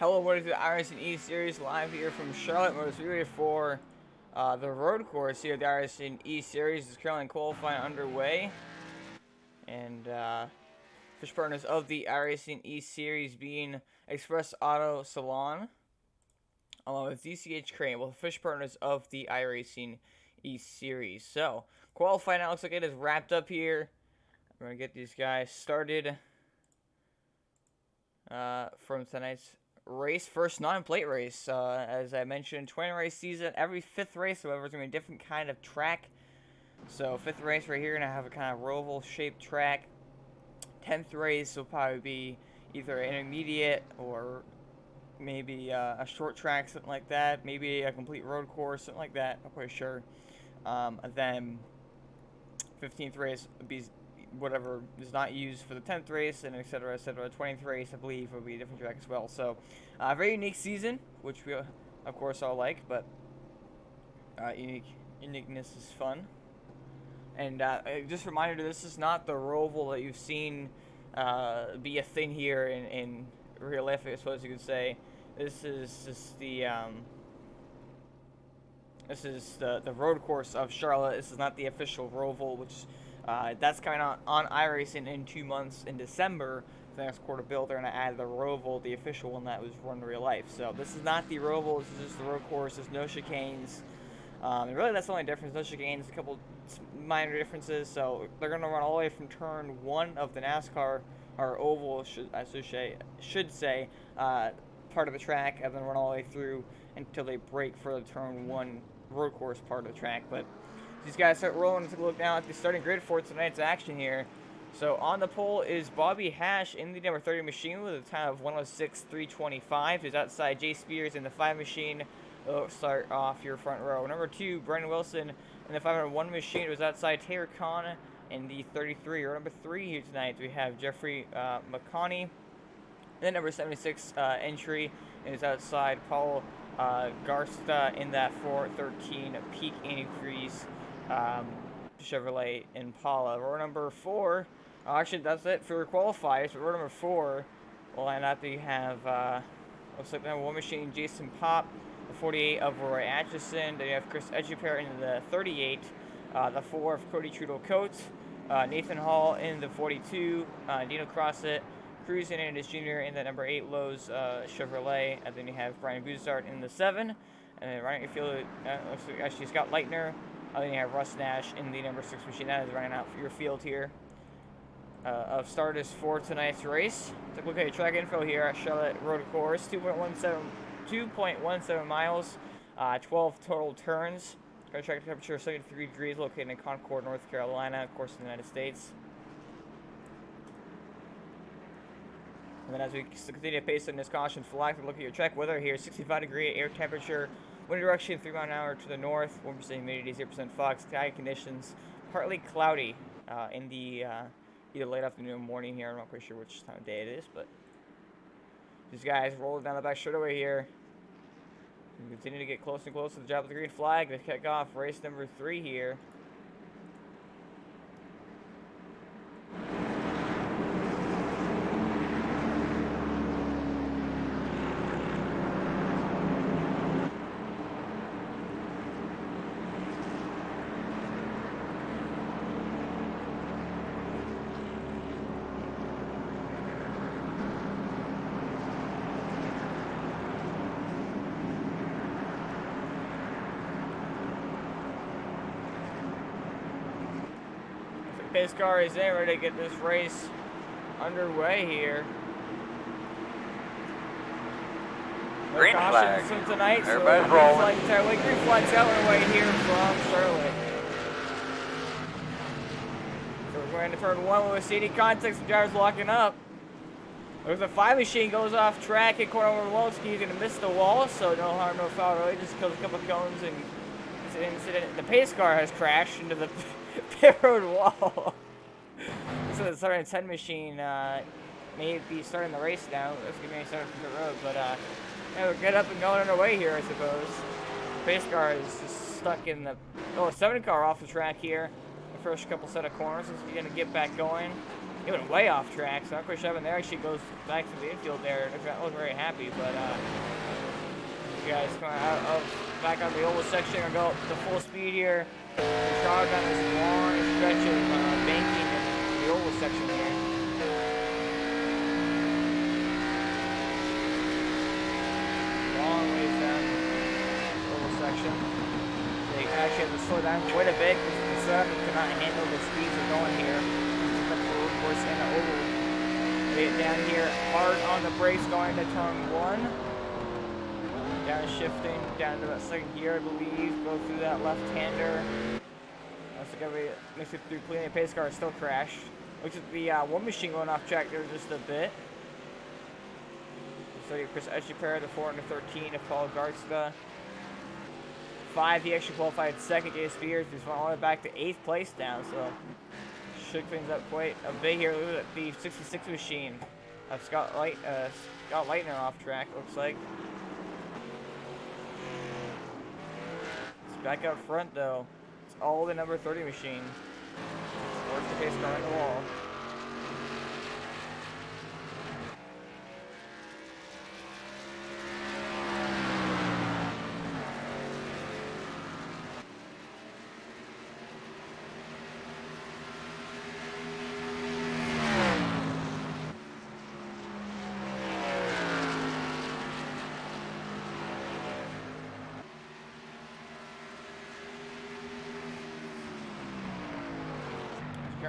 Hello, what is the iRacing E Series live here from Charlotte, Motor Speedway for the road course here. The iRacing E Series is currently qualifying underway, and fish partners of the iRacing E Series being Express Auto Salon, along with DCH Crane, both fish partners of the iRacing E Series. So qualifying now looks like it is wrapped up here. We're gonna get these guys started from tonight's race, first non-plate race. As I mentioned, 20 race season. Every 5th race, however, is going to be a different kind of track. So 5th race right here, going to have a kind of roval shaped track. 10th race will probably be either an intermediate or maybe a short track, something like that. Maybe a complete road course, something like that. Not quite sure. And then 15th race would be whatever is not used for the 10th race, and etc. etc. 20th race, I believe, will be a different track as well. So, very unique season, which we, of course, all like, but uniqueness is fun. And just a reminder, this is not the roval that you've seen be a thing here in real life, I suppose you could say. This is just the road course of Charlotte. This is not the official roval, which that's coming out on iRacing in 2 months in December. The next quarter build, they're going to add the roval, the official one that was run in real life. So this is not the roval. This is just the road course. There's no chicanes. And really, that's the only difference. No chicanes. A couple minor differences. So they're going to run all the way from turn 1 of the NASCAR, or oval, should say, part of the track, and then run all the way through until they break for the turn 1 road course part of the track. But these guys start rolling. Take a look now at the starting grid for tonight's action here. So on the pole is Bobby Hash in the number 30 machine with a time of 106.325. Who's outside Jay Spears in the 5 machine. They'll start off your front row. Number 2, Brendan Wilson in the 501 machine. It was outside Taylor Kahn in the 33. Or number 3 here tonight, we have Jeffrey McConney. And then number 76 entry is outside Paul Garsta in that 413 Peak Antifreeze Chevrolet Impala. Row number 4, actually that's it for qualifiers. But row number 4 will line up. You have looks like number 1 machine Jason Pop, the 48 of Roy Atchison. Then you have Chris Edgepare in the 38, the 4 of Cody Trudeau Coates, Nathan Hall in the 42, Dino Crossett cruising in his junior in the number 8 Lowe's Chevrolet, and then you have Brian Buzard in the 7, and then running your field, looks like actually Scott Leitner. Then you have Russ Nash in the number 6 machine. That is running out for your field here of starters for tonight's race. Take a look at your track info here at Charlotte Road Course. 2.17 miles, 12 total turns. Current track temperature 73 degrees, located in Concord, North Carolina, of course, in the United States. And then as we continue to pace in this caution flag, look at your track weather here. 65-degree air temperature, wind direction 3 miles an hour to the north, 1% humidity, 0% fog, sky conditions partly cloudy in the either late afternoon or morning here. I'm not quite sure which time of day it is, but these guys rolling down the back straightaway here. We continue to get closer and closer to the job of the green flag to kick off race number 3 here. Pace car is in, ready to get this race underway here. Green flag. Tonight, Everybody's rolling. Green flag's out and away here from Charlotte. So we're going to turn 1 with CD context. The driver's locking up. There's a 5 machine goes off track in corner over Wolski. He's going to miss the wall, so no harm, no foul. Really just kills a couple of cones and it's an incident. The pace car has crashed into the pit road wall. So the starting 10 machine may be starting the race now. Let's get me started from the road, but yeah, we'll get up and going on our way here, I suppose. The pace car is just stuck in the 7 car off the track here. The first couple set of corners is going to get back going. He went way off track, so not quite sure what happened there. Actually goes back to the infield there. I was very happy, but you guys coming out of back on the oval section and go to full speed here. Charlotte down this long stretch of banking in the oval section here. Long ways down the oval section. They actually have to slow down quite a bit because the setup cannot handle the speeds of going here. The road course and the oval. They get down here hard on the brakes going to turn 1. Down shifting down to that second gear, I believe. Go through that left-hander. Looks like everybody makes it through clean. The pace car still crashed. Looks like the one machine going off track there just a bit. So Chris Echeper, the 413 of Paul Garsta. 5, he actually qualified second. Jay Spears, he's went all the way back to 8th place now. So shook things up quite a bit here. Look at the 66 machine of Scott Leitner off track. Looks like. Back up front though, it's all the number 30 machine. Where's the pace car on the wall?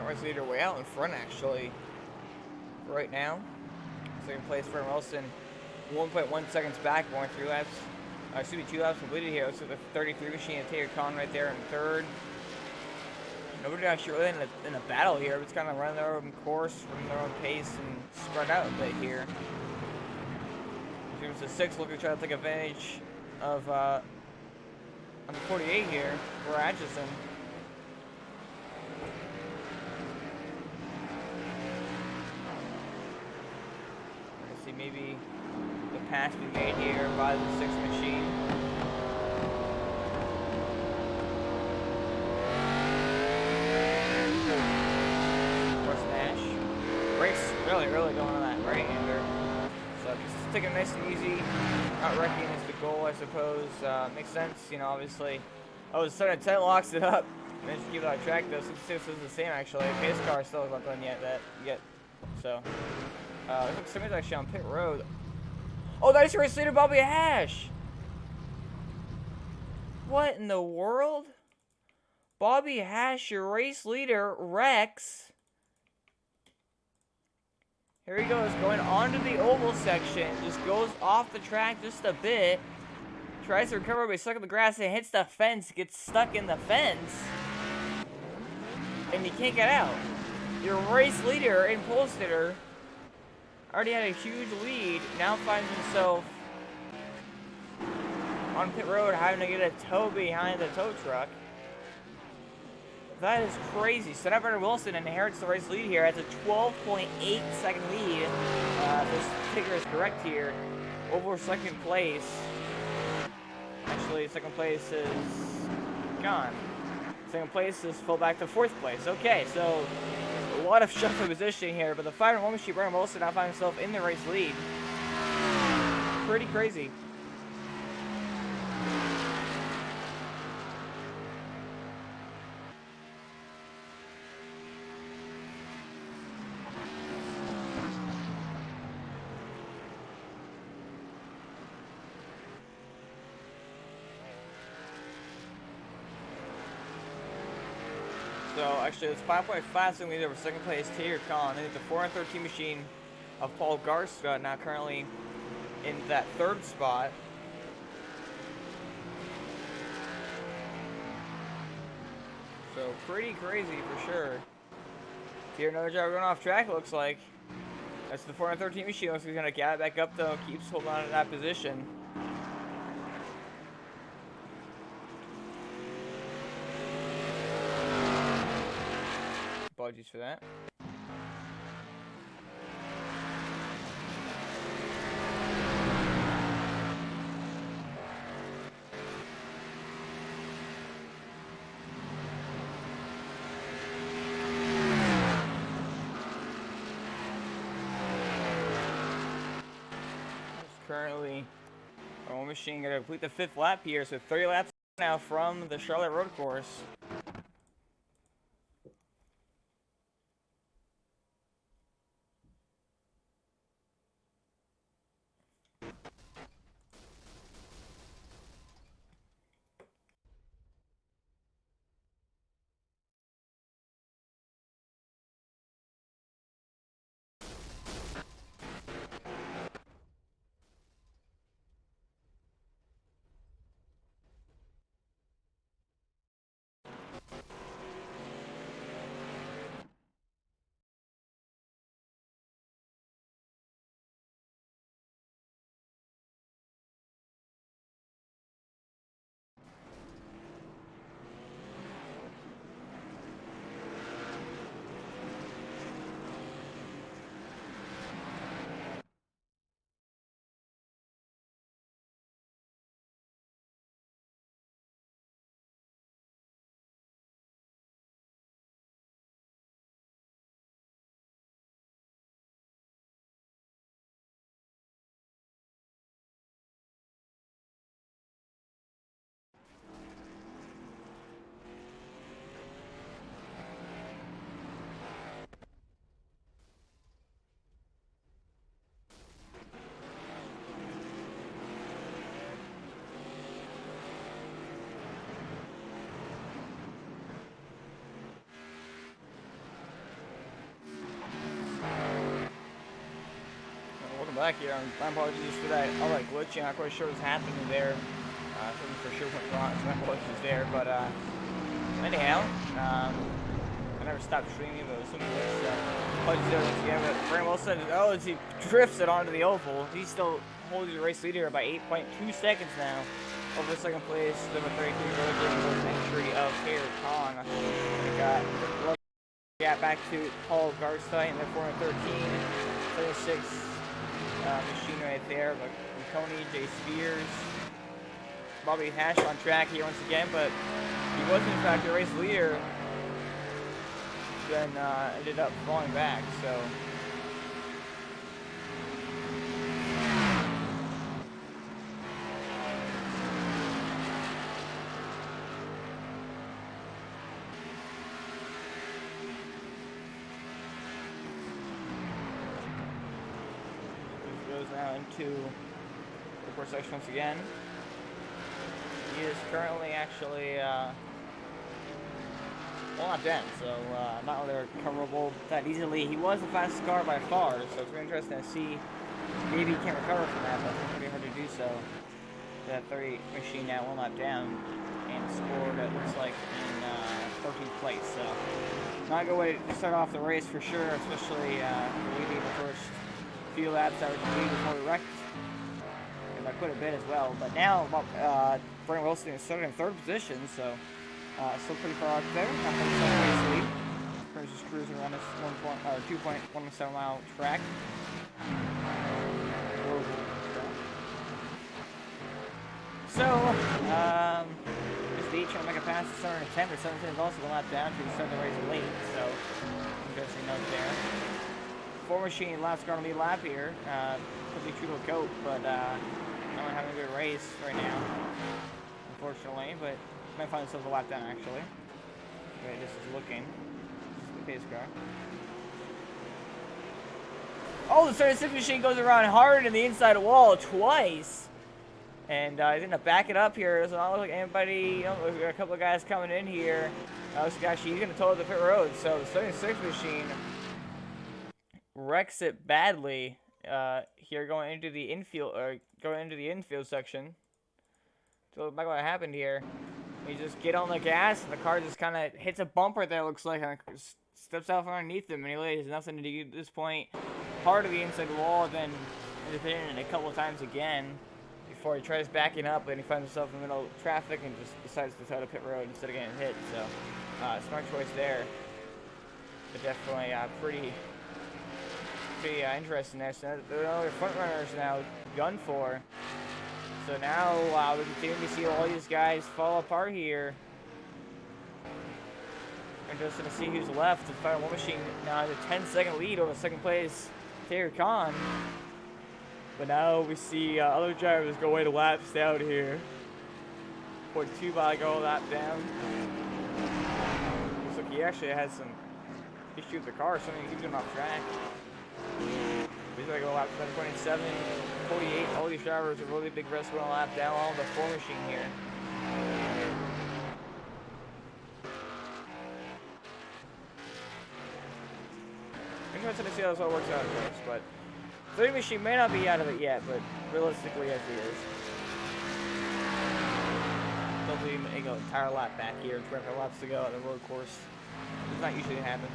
Race leader way out in front actually right now. Second place for Wilson, 1.1 seconds back, going 3 laps. Excuse me, 2 laps completed here. Looks like the 33 machine and Taylor Khan right there in third. Nobody actually really in a battle here, but it's kind of running their own course, running their own pace, and spread out a bit here. Here's the 6 looking to try to take advantage of on the 48 here for Atchison. Maybe the pass we made here by the 6 machine. Of course, Nash. Brakes really going on that right-hander. So just taking it nice and easy. Not wrecking is the goal, I suppose. Makes sense, you know, obviously. Oh, so 10 locks it up. And just keep it on track though. 66 is the same actually. Pace car still hasn't done yet. So. Looks like somebody's actually on pit road. Oh, that's race leader Bobby Hash. What in the world? Bobby Hash, your race leader, Rex. Here he goes, going onto the oval section. Just goes off the track just a bit. Tries to recover, but he's stuck in the grass and hits the fence. Gets stuck in the fence. And he can't get out. Your race leader and pole sitter already had a huge lead, now finds himself on pit road having to get a tow behind the tow truck. That is crazy. So now Wilson inherits the race lead here. Has a 12.8 second lead. This figure is correct here. Over second place. Actually, second place is gone. Second place is fell back to 4th place. Okay, so a lot of shuffling position here, but the 5-1 machine, Brian Wilson, now finds himself in the race lead. Pretty crazy. So actually, it's 5.5 second lead over second place Taylor Khan. I think the 413 machine of Paul Garska now currently in that 3rd spot. So pretty crazy for sure. Here another driver going off track. It looks like that's the 413 machine. Looks like he's gonna get it back up though. Keeps holding on to that position. Apologies for that. currently one machine going to complete the 5th lap here, so 30 laps now from the Charlotte Road Course. Back here. My apologies for that. All that glitching. I'm not quite sure what's happening there. Something for sure went wrong. So my apologies there. But anyhow, I never stopped streaming, but something was apologies there once again. But Brandon Wilson, oh, as he drifts it onto the oval, he's still holding the race leader by 8.2 seconds now over second place. Number 33 road entry of Taylor Khan. We got back to Paul Garstein in the 413, 36. Machine right there, but Tony, Jay Spears, Bobby Hash on track here once again, but he was in fact the race leader, then ended up falling back, so. Now into the course section once again. He is currently actually well, not dead, so not really recoverable that easily. He was the fastest car by far, so it's very interesting to see maybe he can recover from that, but I think it's going to be hard to do so. That 30 machine now will not down and scored, it looks like, in 13th place, so not a good way to start off the race for sure, especially leading the first few laps that were completed before we wrecked, and by quite a bit as well. But now, Brandon Wilson is starting in 3rd position, so still pretty far out there. Not from the second place lead. He's just cruising around this 2.17 mile track. So, just the 8 trying to make a pass to start in 10, but 17 is also going out down to start the race late, so interesting note there. 4 machine last car on the lead lap here. Could be true to a coat, but not having a good race right now, unfortunately. But might find themselves a lap down actually. Okay, this is looking. This is the pace car. Oh, the 36 machine goes around hard in the inside wall twice, and he's gonna back it up here. Doesn't look like anybody. You know, we've got a couple of guys coming in here. Actually, he's gonna total the pit road. So the 36 machine wrecks it badly here going into the infield section. So look back what happened here. You just get on the gas and the car just kind of hits a bumper there, looks like, and steps out from underneath him, and he really has nothing to do at this point. Part of the inside wall, then hit it a couple of times again before he tries backing up, and he finds himself in the middle of traffic and just decides to try to pit road instead of getting hit. So smart choice there, but definitely pretty interesting there. So the other front runners now gun for. So now we continue to see all these guys fall apart here. Interesting to see who's left. The Final War Machine now has a 10-second lead over second place Taylor Khan. But now we see other drivers going laps down here. 42 by go lap down. Looks like he actually has some issue with the car, something keeps him off track. He's gonna go lap 27, 48. All these drivers are really big risk going a lap down on the 4 machine here. I'm interested to see how this all works out first, but 3 machine may not be out of it yet, but realistically, yes, he is. Hopefully, he go entire lap back here, 25 laps to go on the road course. Does not usually happen.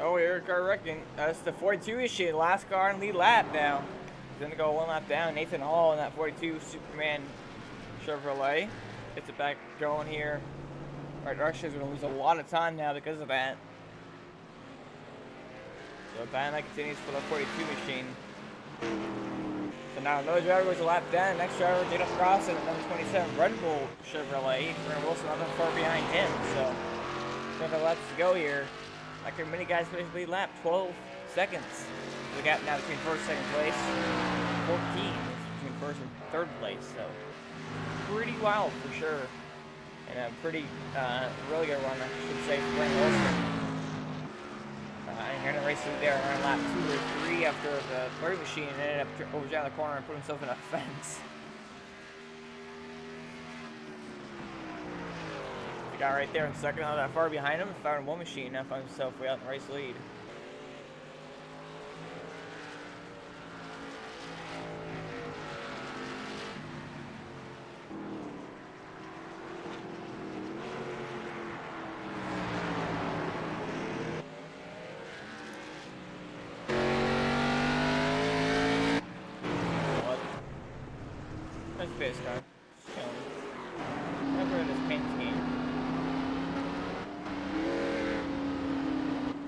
Oh, here car wrecking. That's the 42 machine. Last car in lead lap now. He's gonna go 1 lap down. Nathan Hall in that 42 Superman Chevrolet. Gets it back going here. Right, Russia's gonna lose a lot of time now because of that. So that continues for the 42 machine. So now another driver goes a lap down. Next driver, Jada Cross in the number 27 Red Bull Chevrolet. Brandon Wilson not that far behind him. So 7 laps to go here. Like our many guys finish lead lap, 12 seconds. The gap now between first and second place, 14 between first and third place. So pretty wild for sure, and a pretty really good run, I should say, for Brandon Wilson. And here in the race there around lap 2 or 3 after the third machine ended up over down the corner and put himself in a fence. Guy right there in second, not that far behind him. Found 1 machine, now finds himself way out in the race lead. What? Nice pace car. Chilling. Never in this paint scheme.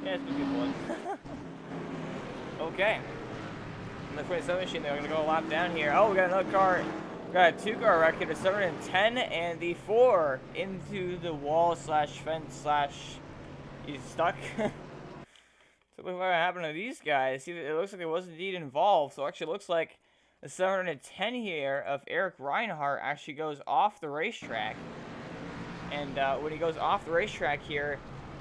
Yeah, it's been a good one. Okay. On the 27 machine, they're going to go a lap down here. Oh, we got another car. We got a 2-car wreck here, the 710 and the 4 into the wall slash fence slash he's stuck. So look what happened to these guys. See, it looks like it was indeed involved. So actually it looks like the 710 here of Eric Reinhardt actually goes off the racetrack. And when he goes off the racetrack here,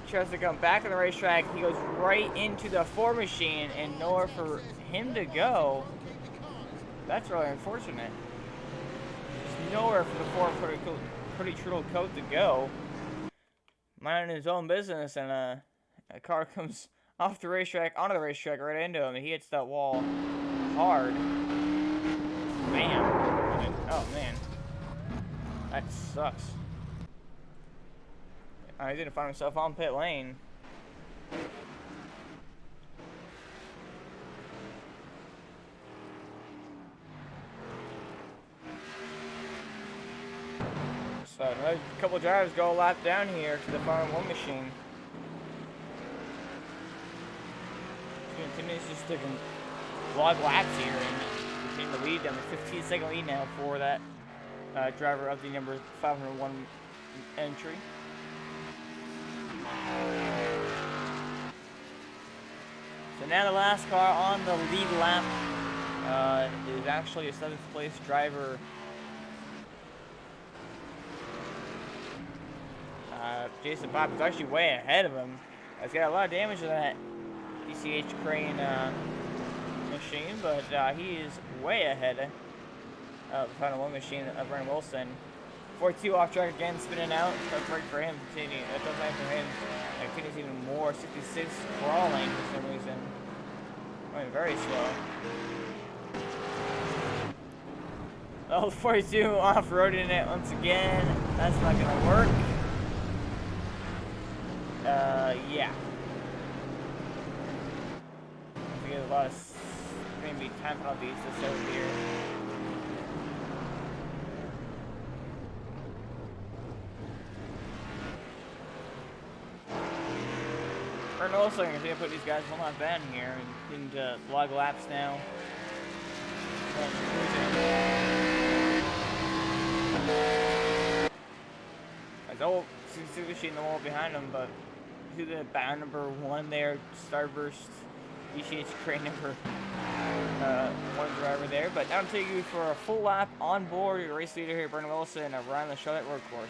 tries to come back on the racetrack, he goes right into the 4 machine and nowhere for him to go. That's really unfortunate. There's nowhere for the 4 pretty true coat to go. Minding his own business, and a car comes off the racetrack onto the racetrack right into him, and he hits that wall hard. Bam. Oh man, that sucks. He didn't find himself on pit lane. So another couple of drivers go a lap down here to the Farm 1 machine. He continues just to log laps here and retain the lead down the 15-second lead now for that driver of the number 501 entry. So now the last car on the lead lap is actually a 7th place driver. Jason Bob is actually way ahead of him. He's got a lot of damage to that DCH crane machine, but he is way ahead of the final 1 machine of Brandon Wilson. 42 off track again, spinning out. Tough break for him. Continuing, tough line for him. Continues even more. 66 crawling for some reason. Going very slow. Oh, 42 off-roading it once again. That's not gonna work. Yeah. We get a lot of maybe time penalties to start here. Brendan Wilson going to put these guys one lap down here and into log laps now. I don't see the sheet in the wall behind him, but see the bound number 1 there, Starburst, ECH crane number 1 driver there. But now I'm taking you for a full lap on board your race leader here, Brendan Wilson, around the Charlotte road course.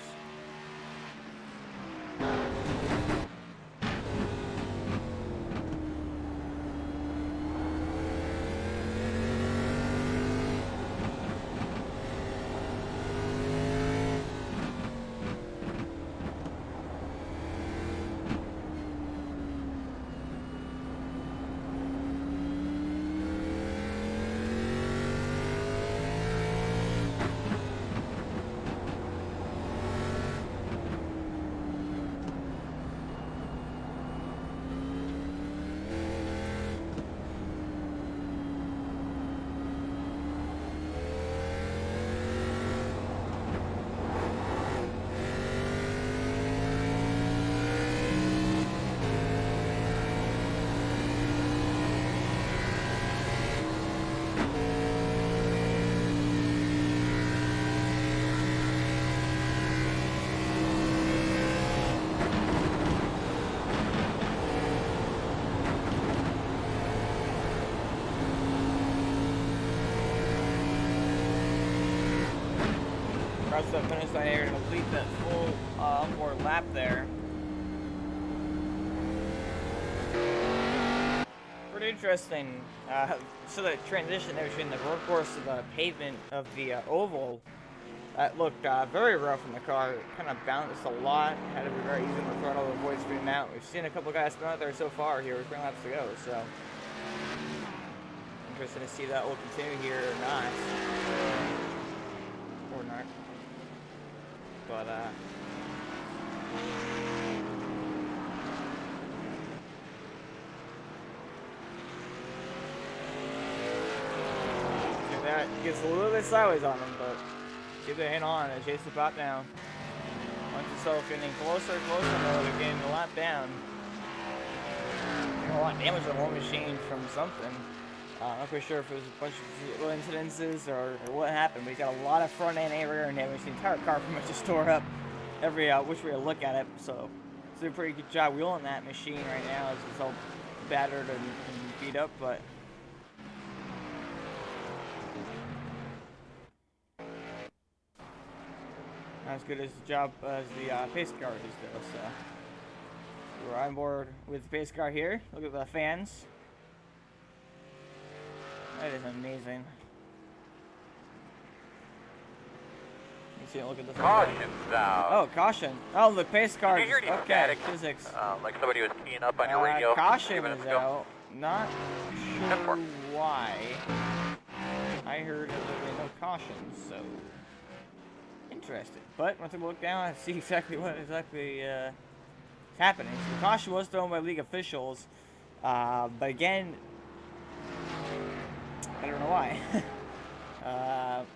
Across the finish line here to complete that full onboard lap there. Pretty interesting. So the transition there between the road course to the pavement of the oval, that looked very rough in the car. It kind of bounced a lot. Had to be very easy on the throttle to avoid spinning out. We've seen a couple guys spin out there so far here with 3 laps to go, so interesting to see that will continue here or not. Or not. But that gets a little bit sideways on them, but keep the hand on and chase the pot down. Once yourself getting closer and closer, they're getting a lot down. A lot of damage on the whole machine from something. I'm not quite sure if it was a bunch of little incidences or what happened, but he's got a lot of front end and rear end damage. The entire car pretty much just tore up every which way you look at it. So it's a pretty good job wheeling that machine right now as it's all battered and beat up, but not as good as the job as the pace car is though. So we're on board with the pace car here. Look at the fans. That is amazing. You see, look at the Caution sound. Oh, caution. Oh, the pace car. Did you hear any Okay, static? physics. Like somebody was keying up on your radio. Caution minutes is ago. out. Not sure why. I heard that there was no caution, so interesting. But once I look down, I see exactly what is happening. So the caution was thrown by league officials, but again, I don't know why.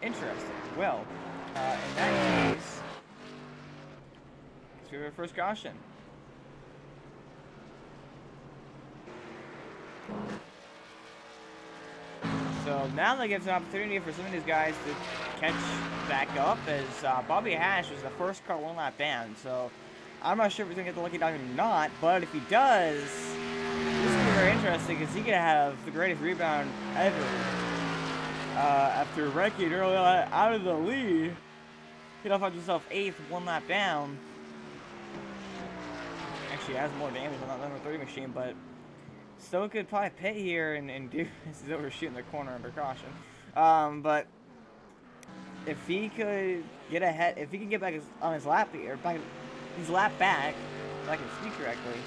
Interesting. Well, in that case, let's give it our first caution. So now that gives an opportunity for some of these guys to catch back up, as Bobby Hash was the first car 1 lap down. So I'm not sure if he's going to get the lucky dog or not, but if he does, this is very interesting because he could have the greatest rebound ever. After wrecking early on out of the lead, he'd off himself 8th, 1 lap down. Actually, has more damage on that number 3 machine, but still could probably pit here and do this is overshooting the corner under caution. But if he could get ahead, if he can get back on his lap here, his lap back, if I can speak correctly,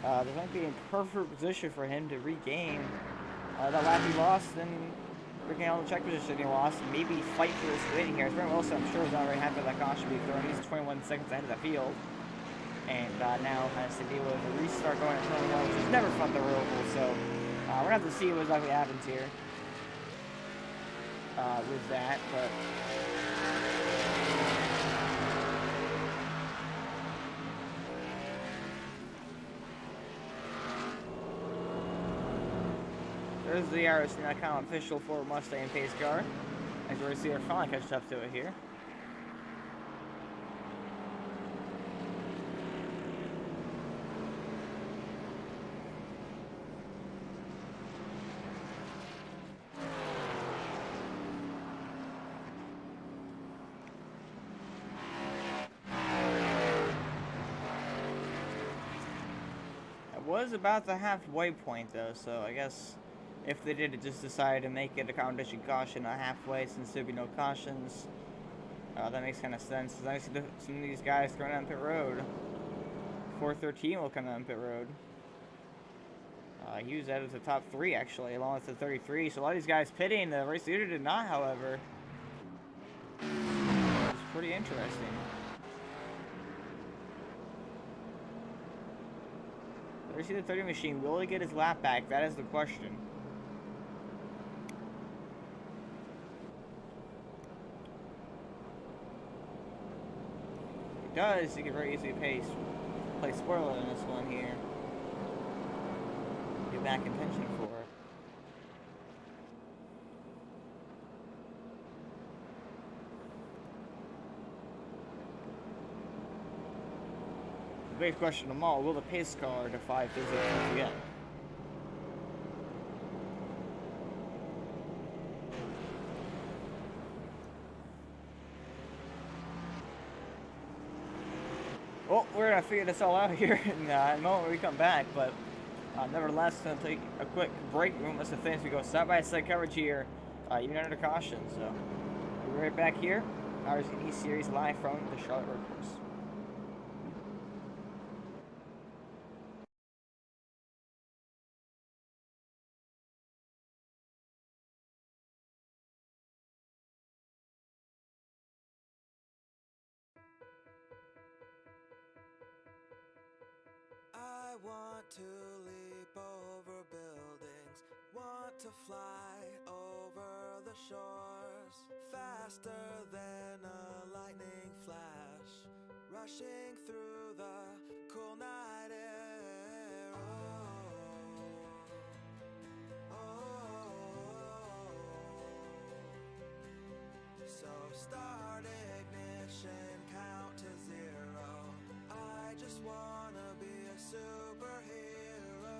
there might be a perfect position for him to regain that lap he lost and regain all the check position he lost, and maybe fight for this win here. Brendan Wilson, I'm sure, is not very happy with that caution being thrown. He's 21 seconds ahead of the field, and now has to deal with a restart going at turn 1, which is never fun to roll. So we're gonna have to see what exactly happens here with that, but. There's the iRacing.com official Ford Mustang pace car. As you already see, they're finally catched up to it here. Was about the halfway point though, so I guess if they did just decide to make it a competition caution at halfway since there'd be no cautions, that makes kind of sense. Because I see some of these guys going down pit road. 413 will come down pit road. He was out of the top 3 actually, along with the 33. So a lot of these guys pitting. The race leader did not, however. It's pretty interesting. We see the 30 machine. Will he get his lap back? That is the question. If he does, he can very easily play spoiler in this one here. Get back contention for it. The big question of them all, will the pace car defy physics once again? Well, we're going to figure this all out here in a moment when we come back, but nevertheless, going to take a quick break. We must have things. We go side-by-side coverage here, even under caution. So, we'll be right back here. iRacing E-Series live from the Charlotte Road Course. I want to leap over buildings, want to fly over the shores, faster than a lightning flash, rushing through the cool night air. So start ignition, count to 0. I just wanna be a superhero.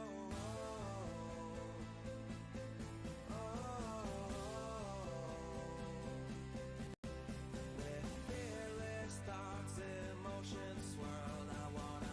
With fearless thoughts, emotions swirl. I wanna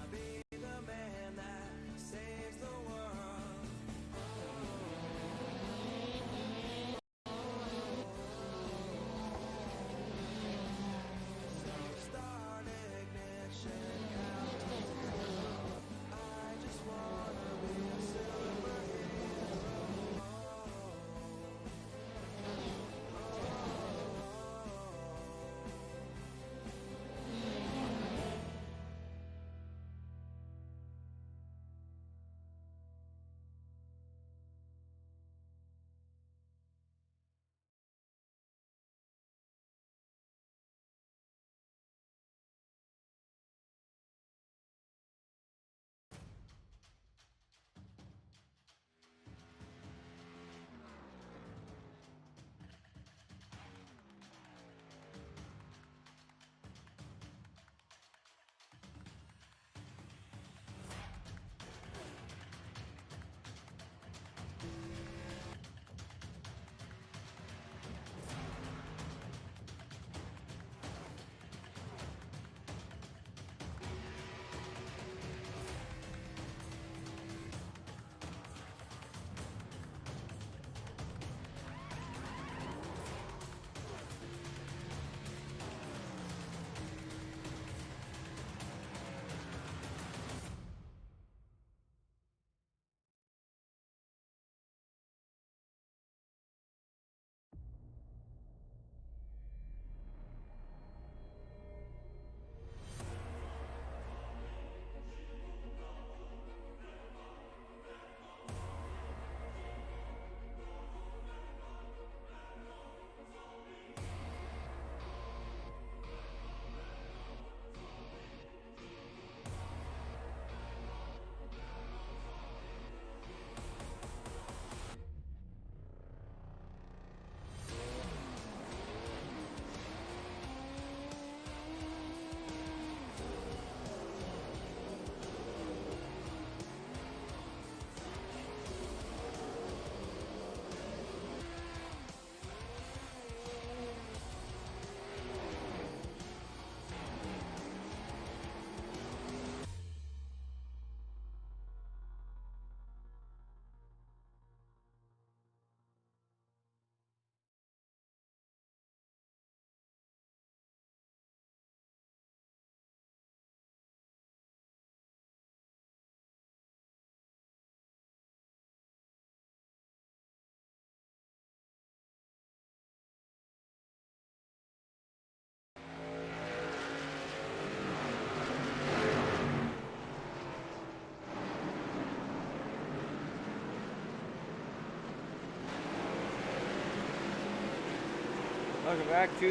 Welcome back to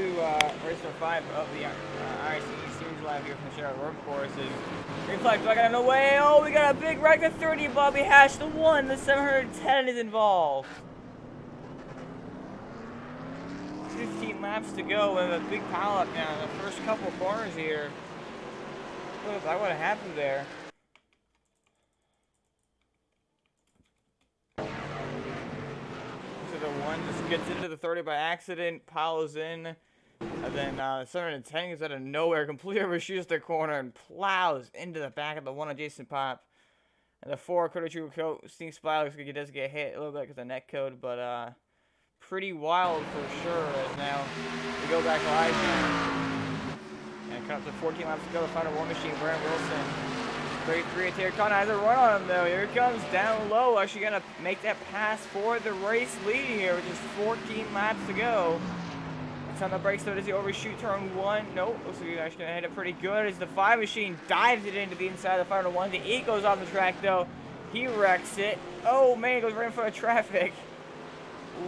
race number 5 of the iRacing Series Live here from the Charlotte Road Course. Green flag flag out of the way. Oh, we got a big wreck. The 30 Bobby Hash, the 1, the 710 is involved. 15 laps to go with a big pile up now in the first couple of corners here. What would have happened there? So the 1 just gets into the 30 by accident, piles in. And then 710 gets out of nowhere, completely overshoots the corner and plows into the back of the 1 adjacent pop. And the 4 Code True Coat Stink Spy looks like he does get hit a little bit because of net code, but pretty wild for sure. As now we go back live and cut up to 14 laps to go. The final War Machine, Brandon Wilson. 33 at Terry Conn has a run on him though. Here it comes down low. Actually gonna make that pass for the race lead here with just 14 laps to go. On the brakes though, does he overshoot turn 1? Nope. Looks like he's actually gonna hit it pretty good as the 5 Machine dives it into the inside of the final 1. The 8 goes off the track though. He wrecks it. Oh man, he goes right in front of traffic.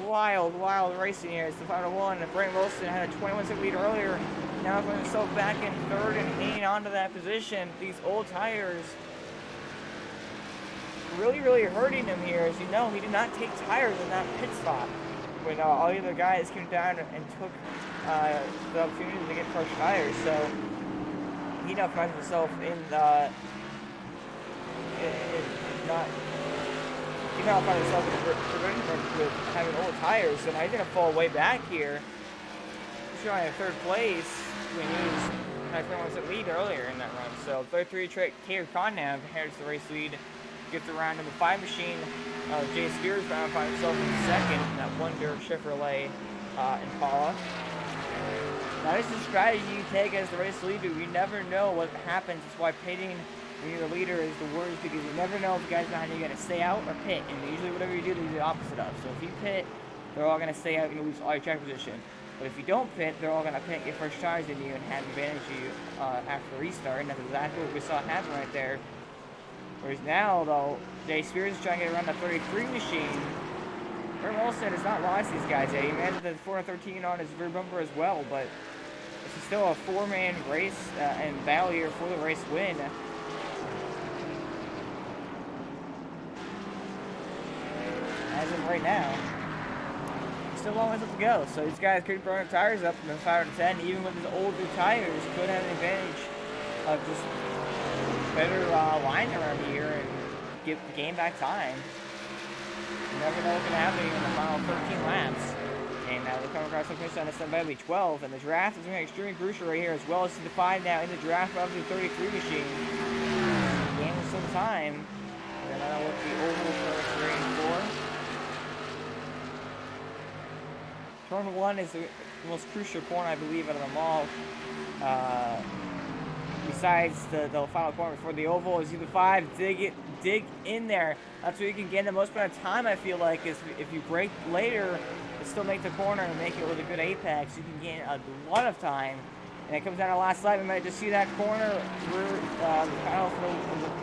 Wild racing here. It's the final 1. And Brandon Wilson had a 21-second lead earlier. Now putting himself back in 3rd and hanging on to that position. These old tires really hurting him here. As you know, he did not take tires in that pit stop when all the other guys came down and took the opportunity to get fresh tires. So he now finds himself in the he now finds himself in a predicament with having old tires. So now he's gonna fall way back here. He's trying in 3rd place when he was had a 21-second lead earlier in that run. So 33 Taylor Conn now inherits the race lead. Gets around in the 5 Machine. Jay Spears found himself in 2nd in that Wonder Chevrolet Impala. Now this is a strategy you take as the race leader. You never know what happens. That's why pitting when you're the leader is the worst, because you never know if the guys behind you are going to stay out or pit. And usually whatever you do, they do the opposite of. So if you pit, they're all going to stay out and you lose all your track position. But if you don't pit, they're all going to pit, get fresh tires in you, and have advantage of you after the restart. And that's exactly what we saw happen right there. Whereas now, though, Jay Spears is trying to get around the 33 Machine. Brandon Wilson has not lost these guys yet. He managed the 413 on his rear bumper as well, but this is still a 4-man race and battle here for the race win. As of right now, still a long ways up to go. So these guys could burn their tires up from the 5 to 10, even with his older tires, could have an advantage of just better line around here and give the game back time. You never know what's going to happen in the final 13 laps. And we're coming across the finish on the 7 12, and the draft is going to be extremely crucial right here, as well as to define now in the draft of the 33 Machine. Game with some time. We're going to know what the oval for green for. Turn 1 is the most crucial corner, I believe, out of them all. Besides the final corner before the oval is the 5, dig in there. That's where you can gain the most amount of time, I feel like, is if you brake later and still make the corner and make it with a good apex, you can gain a lot of time. And it comes down to the last lap, we might just see that corner where the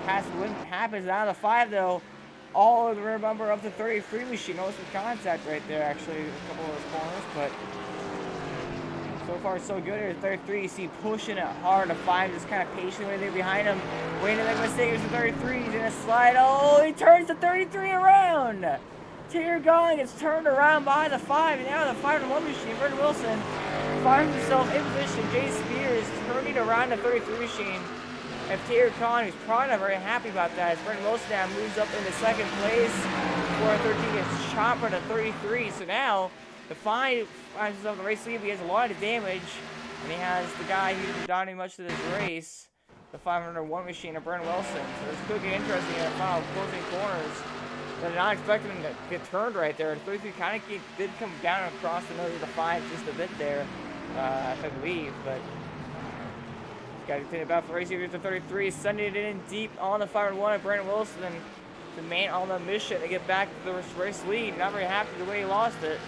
pass wind happens out of the 5 though. All of the rear bumper of the 33 Machine. Almost with contact right there, actually, a couple of those corners, but so far, so good here. 33, you see pushing it hard. The 5 just kind of patiently right there behind him. Waiting to make a mistake. Here's the 33. He's going to slide. Oh, he turns the 33 around. Taylor Conn gets turned around by the 5. And now the 5 and 1 Machine, Brandon Wilson, finds himself in position. Jay Spears turning around the 33 Machine. And Taylor Conn, who's probably not very happy about that, as Brandon Wilson now moves up into 2nd place. 413 gets chopped to 33. So now the 5 finds himself in the race lead. He has a lot of damage, and he has the guy who's not doing much to this race, the 501 Machine of Brandon Wilson. So this could get interesting in the final closing corners. I did not expect him to get turned right there. The 33 kind of did come down across the nose of the 5 just a bit there, I believe, but got to continue about the race here. Here's the 33, sending it in deep on the 501 of Brandon Wilson, the man on the mission to get back to the race lead. Not very happy the way he lost it.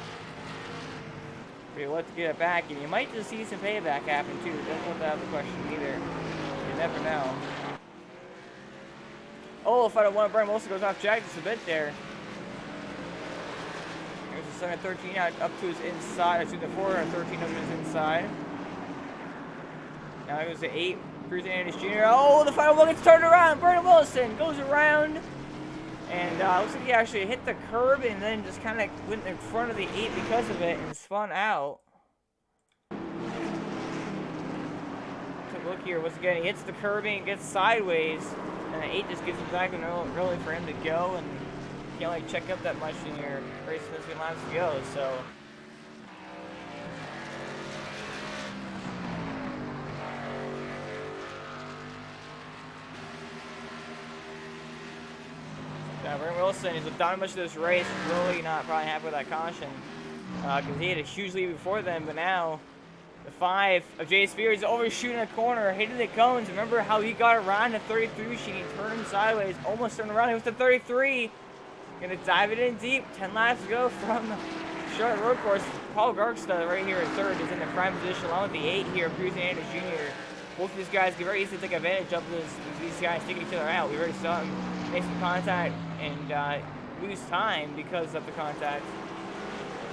But he left to get it back, and you might just see some payback happen too. Don't put that out of the question either. You never know. Oh, if I don't want Brandon Wilson goes off track just a bit there. There's 713 out up to his inside. To the 413 of his inside. Now it goes to 8. Cruising Andrews Jr. Oh, the final one gets turned around. Brandon Wilson goes around. And looks like he actually hit the curb and then just kind of went in front of the 8 because of it and spun out. Take a look here. Once again, he hits the curbing and gets sideways. And the 8 just gets him back and really for him to go. And you can't like check up that much in your race this few laps to go. So. Yeah, Brandon Wilson is down much of this race. Really not probably happy with that caution because he had a huge lead before then. But now the 5 of Jay Spears is overshooting a corner, hitting the cones. Remember how he got around the 33 machine? He turned him sideways, almost turned around. He was the 33. Gonna dive it in deep. 10 laps to go from the Charlotte Road Course. Paul Garkstad right here in 3rd is in the prime position along with the 8 here, Cruising Andrews Jr. Both of these guys can very easily take advantage of these guys taking each other out. We already saw them make some contact and lose time because of the contact.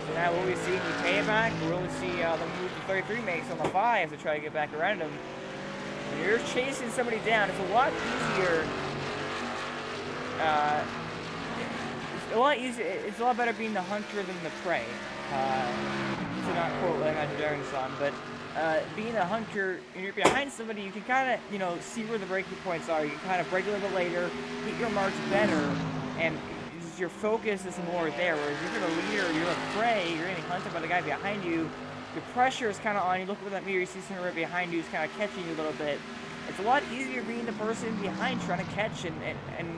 So now will we see the payback? Will we see the move the 33 makes on the 5 to try to get back around him? When you're chasing somebody down, it's a lot easier. It's a lot better being the hunter than the prey. To not quote like I'm doing this on, but being a hunter, and you're behind somebody, you can kind of, see where the braking points are. You can kind of brake a little bit later, hit your marks better, and your focus is more there. Whereas if you're the leader, you're a prey, you're getting hunted by the guy behind you, the pressure is kind of on you. Look over that mirror, you see someone right behind you who's kind of catching you a little bit. It's a lot easier being the person behind trying to catch, and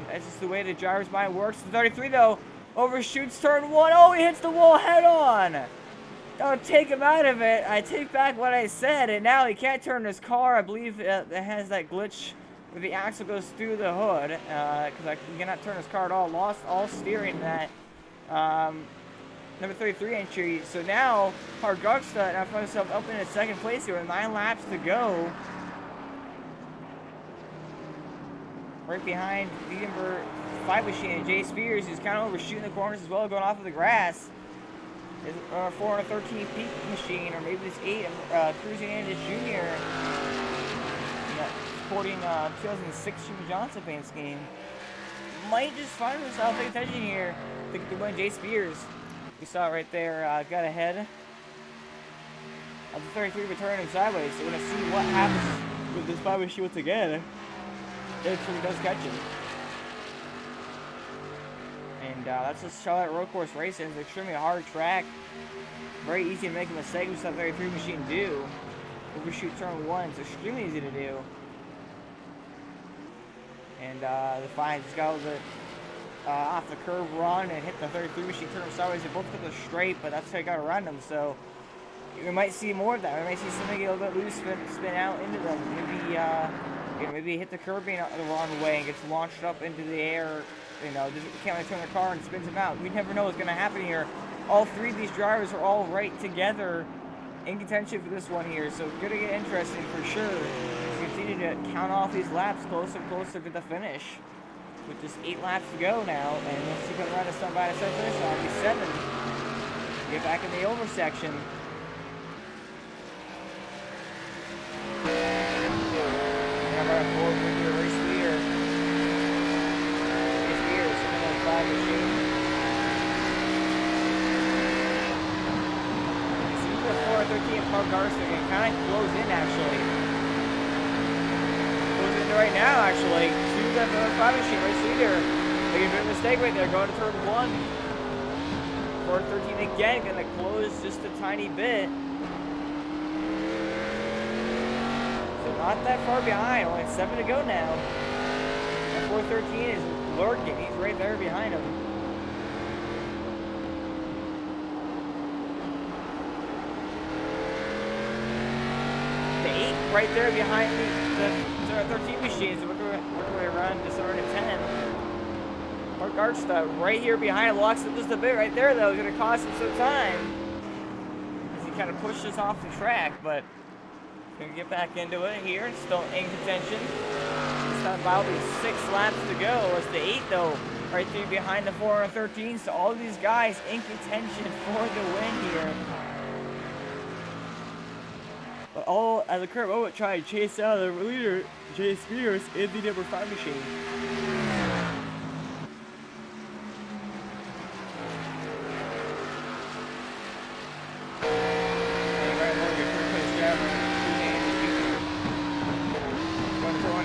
that's just the way the driver's mind works. The 33, though, overshoots turn 1. Oh, he hits the wall head on! Don't take him out of it. I take back what I said, and now he can't turn his car. I believe it has that glitch where the axle goes through the hood, because he cannot turn his car at all. Lost all steering that number 33 entry. So now, Garkstad, I find myself up in a 2nd place here with 9 laps to go. Right behind the number 5 machine, Jay Spears, who's kind of overshooting the corners as well, going off of the grass. Is 413 peak machine, or maybe this 8 Cruising Andrews Jr. Sporting 2006 Jimmy Johnson paint scheme. Might just find himself paying attention here. I think they're going Jay Spears. We saw it right there, got ahead of the 33, but turning him sideways. So we're gonna see what happens with this 5 machine once again. If he does catch him. And that's just Charlotte Road Course racing. It's an extremely hard track. Very easy to make a mistake, which that 33 machine do. Overshoot turn 1, it's extremely easy to do. And the 5 just got a little bit off the curb run and hit the 33 machine, turn sideways. They both took the straight, but that's how he got around them. So we might see more of that. We might see something get a little bit loose, spin out into them. Maybe maybe hit the curbing the wrong way and gets launched up into the air. Just can't really turn the car and spins him out. We never know what's going to happen here. All 3 of these drivers are all right together in contention for this one here. So going to get interesting for sure. Continue to count off these laps closer and closer to the finish. With just 8 laps to go now. And let's see what around the start by the start finish line. Be 7. Get back in the over section. Forward with your race leader. Machine. See the 413 Paul Garkstad can kind of close in actually. Close in right now actually. To the 5 machine race leader. Making a bit of a mistake right there, going to turn 1. 413 again, gonna close just a tiny bit. So not that far behind, only 7 to go now. And 413 is lurking, he's right there behind him. The 8 right there behind the 13 machines, working our way around just around 10. Mark Garkstad right here behind him, locks up just a bit right there though, gonna cost him some time. As he kind of pushes off the track, but gonna get back into it here and still in contention. About 6 laps to go. As the 8 though right there behind the 413. So all of these guys in contention for the win here. But all at the current moment trying to chase out the leader, Jay Spears, in the number 5 machine.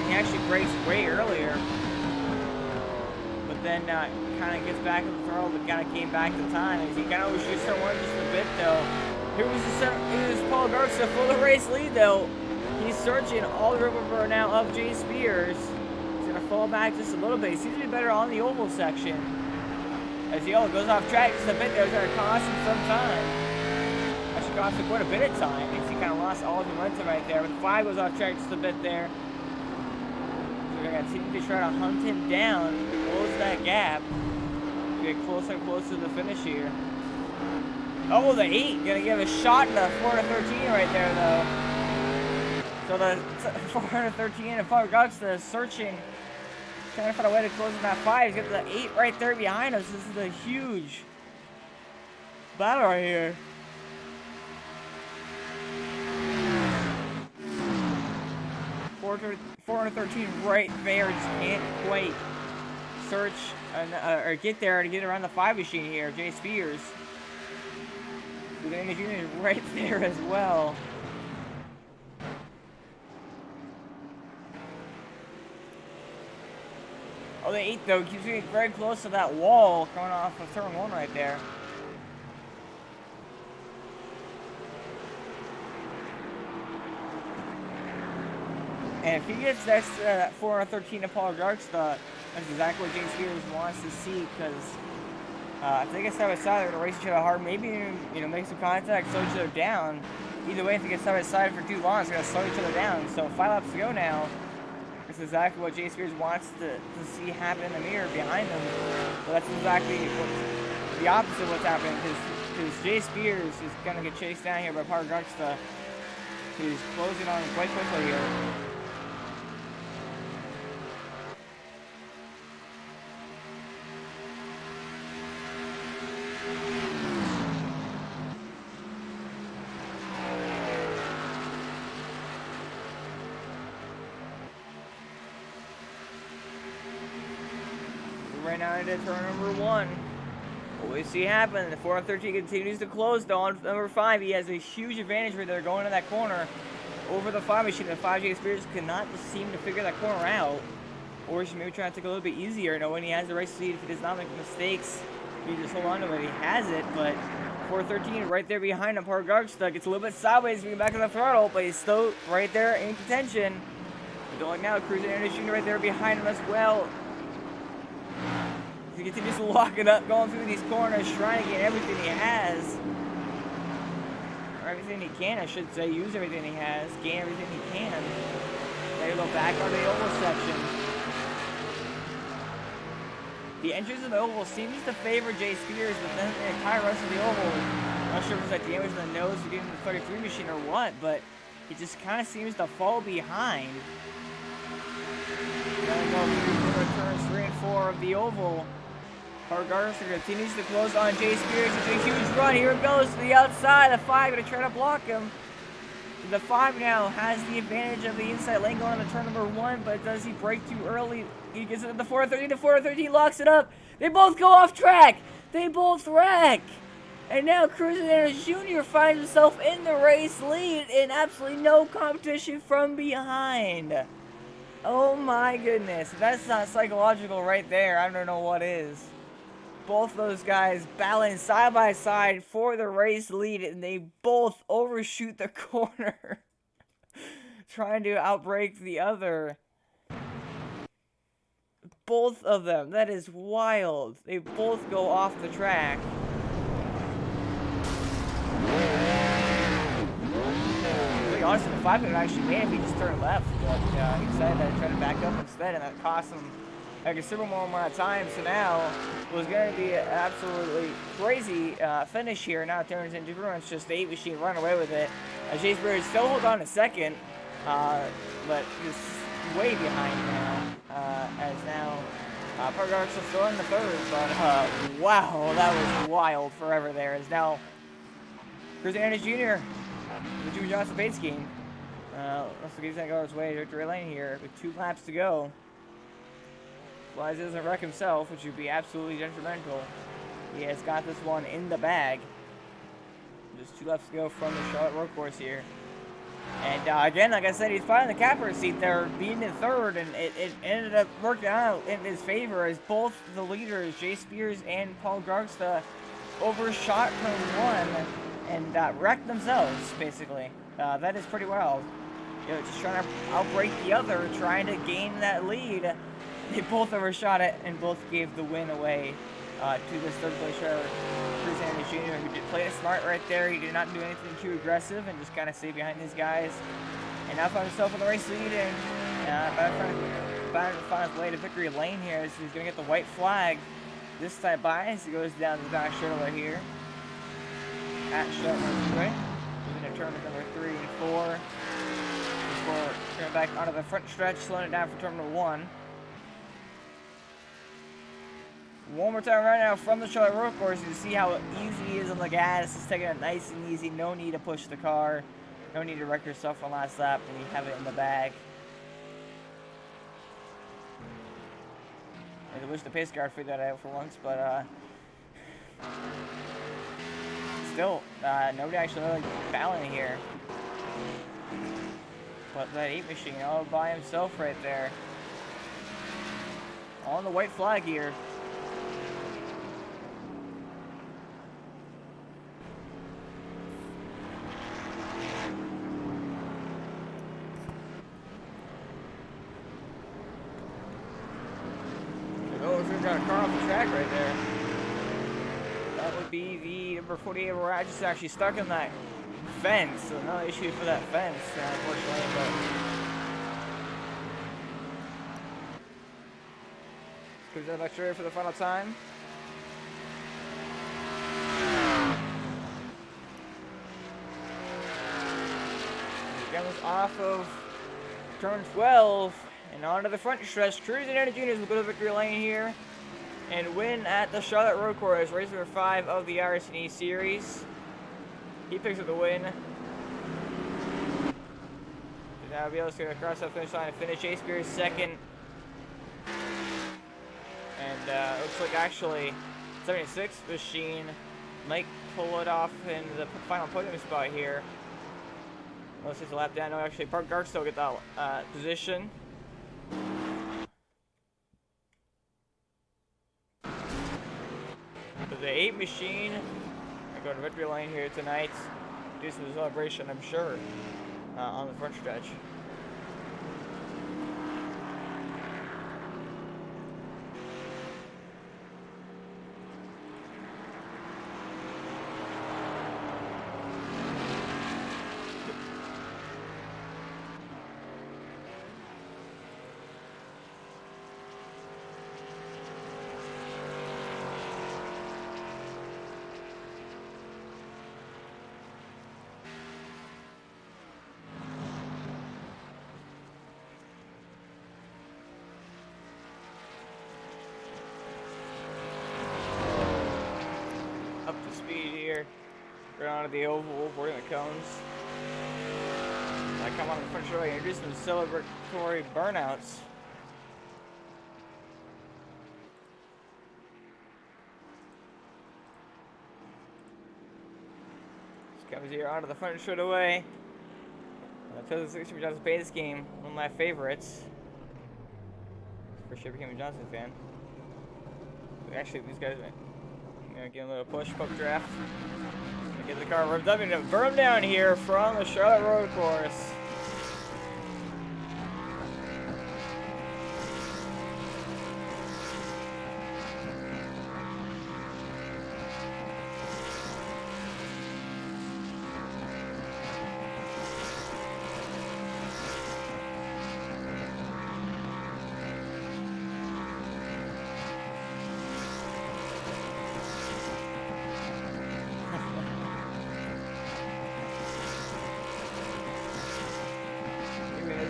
He actually breaks way earlier, but then kind of gets back in the throttle, but kind of came back to time. As he kind of overshoots turn 1 just a bit though. Here was Paul Garza for the race lead though. He's searching all the river now of Jay Spears. He's gonna fall back just a little bit. He seems to be better on the oval section. As he goes off track just a bit there, it's gonna cost him some time. Actually cost him quite a bit of time because he kind of lost all his momentum right there. But 5 goes off track just a bit there. We're going to continue to try to hunt him down, close that gap, get closer and closer to the finish here. Oh, the 8 going to give a shot in the 413 right there, though. So the 413 and Paul Garza searching, trying to find a way to close in that 5. He's got the 8 right there behind us. This is a huge battle right here. .413 right there, just can't quite search or get there to get around the 5 machine here. Jay Spears. Danny Jr. is right there as well. Oh, the 8 though keeps getting very close to that wall coming off of turn 1 right there. And if he gets next to that 413 to Paul Garza, that's exactly what Jay Spears wants to see, because if they get side by side, they're going to race each other hard, maybe even, make some contact, slow each other down. Either way, if they get side by side for too long, it's going to slow each other down. So 5 laps to go now. That's exactly what Jay Spears wants to see happen in the mirror behind them. But that's exactly the opposite of what's happening, because Jay Spears is going to get chased down here by Paul Garza, who's closing on him quite quickly here. Right now into turn number 1. What we see happen, the 413 continues to close though on number 5. He has a huge advantage right there going to that corner over the 5 machine. The 5J Spears cannot just seem to figure that corner out. Or he should maybe try to take a little bit easier, when he has the race lead. If he does not make mistakes, he just hold on to it. He has it, but 413 right there behind him. Paul Garza gets a little bit sideways, getting back on the throttle, but he's still right there in contention. Going now, cruising in right there behind him as well. He continues to lock it up, going through these corners, trying to get everything he has. Or everything he can, I should say. Use everything he has, gain everything he can. There you go, back on the oval section. The entrance of the oval seems to favor Jay Spears, but then the entire rest of the oval, I'm not sure if it's like damage in the nose or getting the 33 machine or what, but he just kind of seems to fall behind. Gonna go through turns 3 and 4 of the oval. Paul Garza continues to close on Jay Spears. It's a huge run. Here it goes to the outside. The 5 going to try to block him. The 5 now has the advantage of the inside lane going on the turn number 1, but does he break too early? He gets it to the 413. The 413 locks it up. They both go off track. They both wreck. And now Cruising Anderson Jr. finds himself in the race lead in absolutely no competition from behind. Oh my goodness. If that's not psychological right there, I don't know what is. Both those guys battling side by side for the race lead, and they both overshoot the corner. Trying to outbrake the other. Both of them. That is wild. They both go off the track. Honestly, the 5 could actually made if he just turned left, but he decided to try to back up instead, and that cost him a considerable amount of time. So now it was going to be an absolutely crazy finish here. Now it turns into ruins, just the 8 machine run away with it. Jay Spears still hold on a second, but he's way behind now, as now Pargark's still in the third, but wow, that was wild forever there. Is now Chris Anderson Jr. the Jimmy Johnson pace scheme. Looks like he's gonna go his way to victory lane here with 2 laps to go. Flies doesn't wreck himself, which would be absolutely detrimental. He has got this one in the bag. Just 2 laps to go from the Charlotte road course here. And again, like I said, he's probably in the capper seat there, being in third, and it ended up working out in his favor as both the leaders, Jay Spears and Paul Gargsta, overshot turn 1 and wrecked themselves, basically. That is pretty wild. You know, just trying to outbreak the other, trying to gain that lead. They both overshot it and both gave the win away to this third place driver, Chris Anderson Jr., who did play it smart right there. He did not do anything too aggressive and just kind of stayed behind these guys. And now found himself in the race lead and found his way to victory lane here. So he's going to get the white flag this time by as he goes down the back straightaway here. At Charlotte Raceway. He's going to turn to number 3 and 4. Before turning back onto the front stretch, slowing it down for terminal 1. One more time right now from the Charlotte road course. You can see how easy he is on the gas. He's taking it nice and easy. No need to push the car. No need to wreck yourself on last lap when you have it in the bag. I wish the pace car figured that out for once, but still, nobody actually really battling here. But that 8 machine all by himself right there. On the white flag here. Got a car off the track right there. That would be the number 48 where just actually stuck in that fence. So no issue for that fence, unfortunately. But gives that back straight for the final time. He comes off of turn 12 and onto the front stretch. Cruising into juniors will go to victory lane here and win at the Charlotte road course, race number 5 of the iRacing series. He picks up the win. And now be able to cross that finish line and finish. Jay Spears second. And looks like actually 76 machine might pull it off in the final podium spot here. Unless it's a lap down. No, actually, Park Gark still get that position. The 8 machine are going to victory lane here tonight. Do some celebration, I'm sure, on the front stretch. Right onto the oval, boarding the cones. I come on the front straightaway and do some celebratory burnouts. Just comes here onto the front straightaway. The 2006 Jimmy Johnson pace game, one of my favorites. For sure became a Johnson fan. Actually, these guys are getting a little push puck draft. Get the car revved up and burn down here from the Charlotte road course.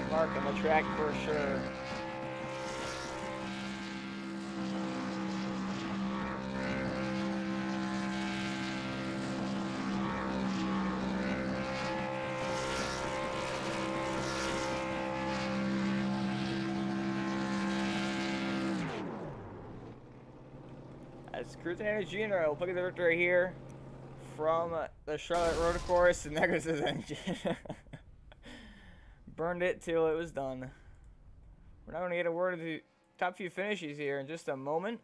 Mark on the track for sure. As Cruz and Gino pick up the victory here from the Charlotte Road Course, and there goes his engine. Burned it till it was done. We're not going to get a word of the top few finishes here in just a moment.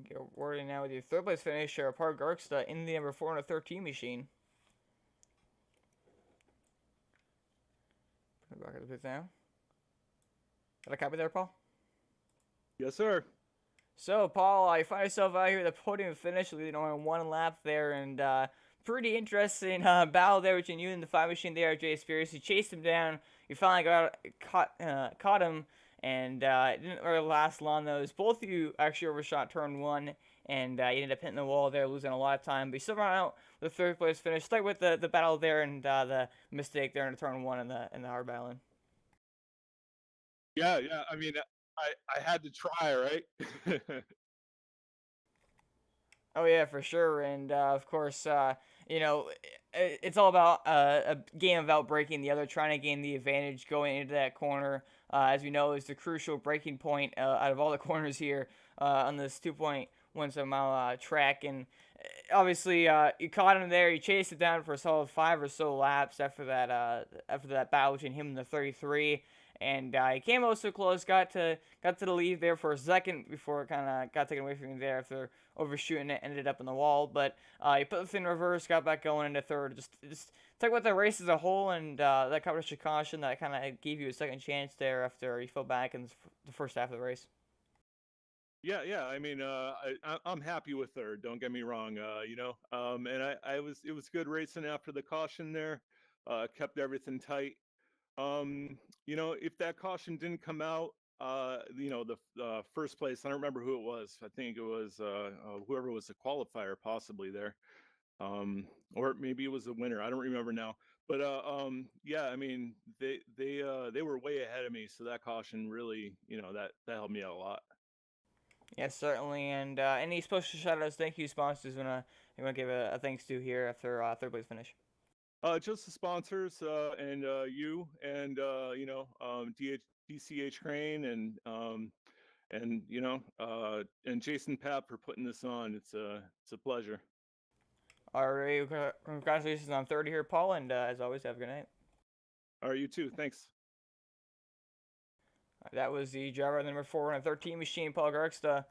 Get awarded now with your third place finisher, Park Garksta in the number 413 machine. Put it back at the pit now. Got a copy there, Paul? Yes, sir. So, Paul, you find yourself out here at the podium finish, leading only one lap there, and pretty interesting battle there between you and the 5 machine there, Jay Spears. You chased him down. You finally caught him, and it didn't really last long, though. Both of you actually overshot turn 1, and you ended up hitting the wall there, losing a lot of time. But you still ran out with a third place finish. Start with the battle there and the mistake there in turn 1 and the hard battling. Yeah. I mean, I had to try, right? Oh yeah, for sure, and of course, it's all about a game about breaking the other, trying to gain the advantage going into that corner. As we know, is the crucial breaking point out of all the corners here on this 2.17 mile track, and obviously you caught him there. You chased it down for a solid 5 or so laps after that battle between him and the 33. And he came oh so close, got to the lead there for a second before it kind of got taken away from him there after overshooting it, ended up in the wall. But he put the thing in reverse, got back going into third. Just talk about the race as a whole, and that competition caution that kind of gave you a second chance there after you fell back in the first half of the race. Yeah. I mean, I'm happy with third. Don't get me wrong. And it was good racing after the caution there. Kept everything tight. If that caution didn't come out, the first place, I don't remember who it was. I think it was whoever was the qualifier, possibly there, or maybe it was the winner. I don't remember now. But yeah, I mean, they were way ahead of me, so that caution really, that helped me out a lot. Yes, certainly. And any special shout outs, thank you, sponsors, you want to give a thanks to here after third place finish? Just the sponsors and you and DCH Crane and Jason Papp for putting this on. It's a pleasure. All right, congratulations on third here, Paul, and as always, have a good night. All right, you too. Thanks. That was the driver number 413 machine, Paul Garksta.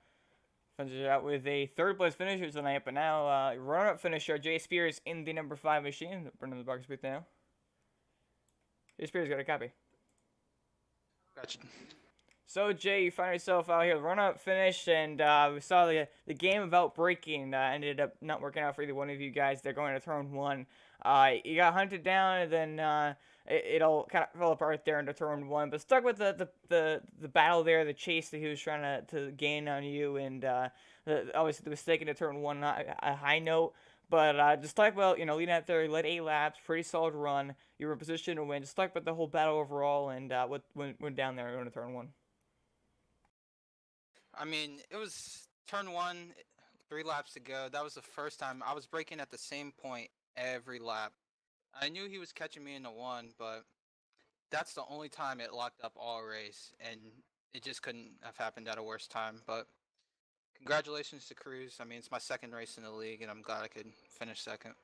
Finishes out with a third place finisher tonight, but now runner-up finisher Jay Spears in the number 5 machine. Brendan the box booth now. Jay Spears got a copy. Gotcha. So Jay, you find yourself out here, run-up finish, and we saw the game about braking ended up not working out for either one of you guys. They're going to turn 1. You got hunted down, and then it all kind of fell apart there into turn 1. But stuck with the battle there, the chase that he was trying to gain on you, and obviously the mistake into turn 1, not a high note. But just talk about, leading out there, you led 8 laps, pretty solid run. You were in position to win. Just talk about the whole battle overall and what went down there going to turn 1. I mean, it was turn 1, 3 laps to go. That was the first time I was braking at the same point every lap. I knew he was catching me in the 1, but that's the only time it locked up all race, and it just couldn't have happened at a worse time. But congratulations to Cruz. I mean, it's my second race in the league, and I'm glad I could finish second.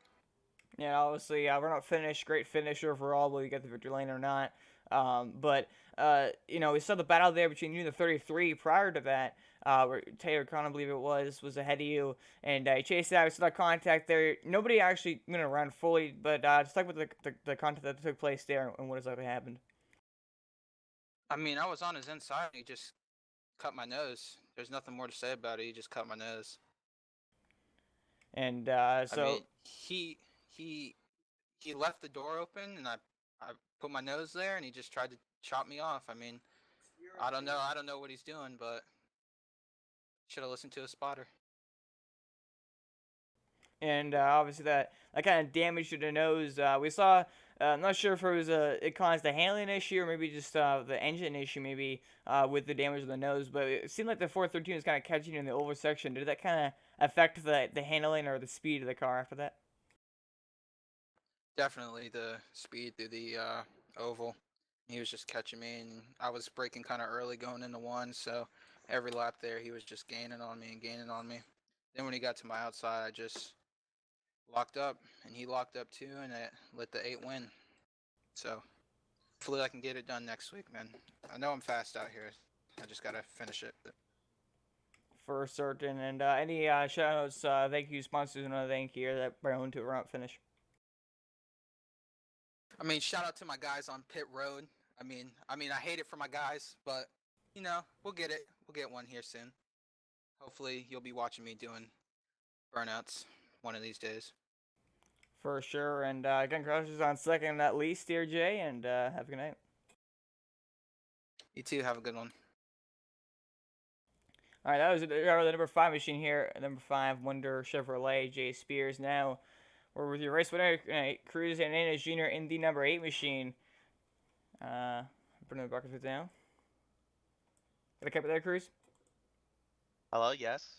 Yeah, obviously, we're not finished. Great finish overall, whether you get the victory lane or not. But we saw the battle there between you and the 33 prior to that, where Taylor Khan, I believe it was ahead of you, and he chased out. We saw that contact there. Nobody actually went around fully, but just talk about the contact that took place there and what exactly happened. I mean, I was on his inside, and he just cut my nose. There's nothing more to say about it. He just cut my nose. And I mean, he left the door open, and I put my nose there, and he just tried to chop me off. I mean, I don't know what he's doing, but Should have listened to a spotter. And obviously that kind of damage to the nose. We saw. I'm not sure if it caused a handling issue or maybe just the engine issue, maybe with the damage to the nose. But it seemed like the 413 was kind of catching you in the oval section. Did that kind of affect the handling or the speed of the car after that? Definitely the speed through the oval. He was just catching me, and I was braking kind of early going into one, so every lap there he was just gaining on me and gaining on me. Then when he got to my outside, I just locked up, and he locked up too, and it let the 8 win. So hopefully I can get it done next week, man. I know I'm fast out here. I just gotta finish it. For certain. And any shout outs, thank you, sponsors, and thank you that bring on to a route finish. I mean, shout out to my guys on pit road. I hate it for my guys, but we'll get it. We'll get one here soon. Hopefully, you'll be watching me doing burnouts one of these days. For sure. And congratulations on second at least, dear Jay, and have a good night. You too. Have a good one. All right, that was the number 5 machine here. Number 5, Wonder Chevrolet, Jay Spears. Now we're with your race winner, Cruz Hernandez Jr. in the number 8 machine. Putting the buckets down. Got a cap there, Cruz? Hello, yes.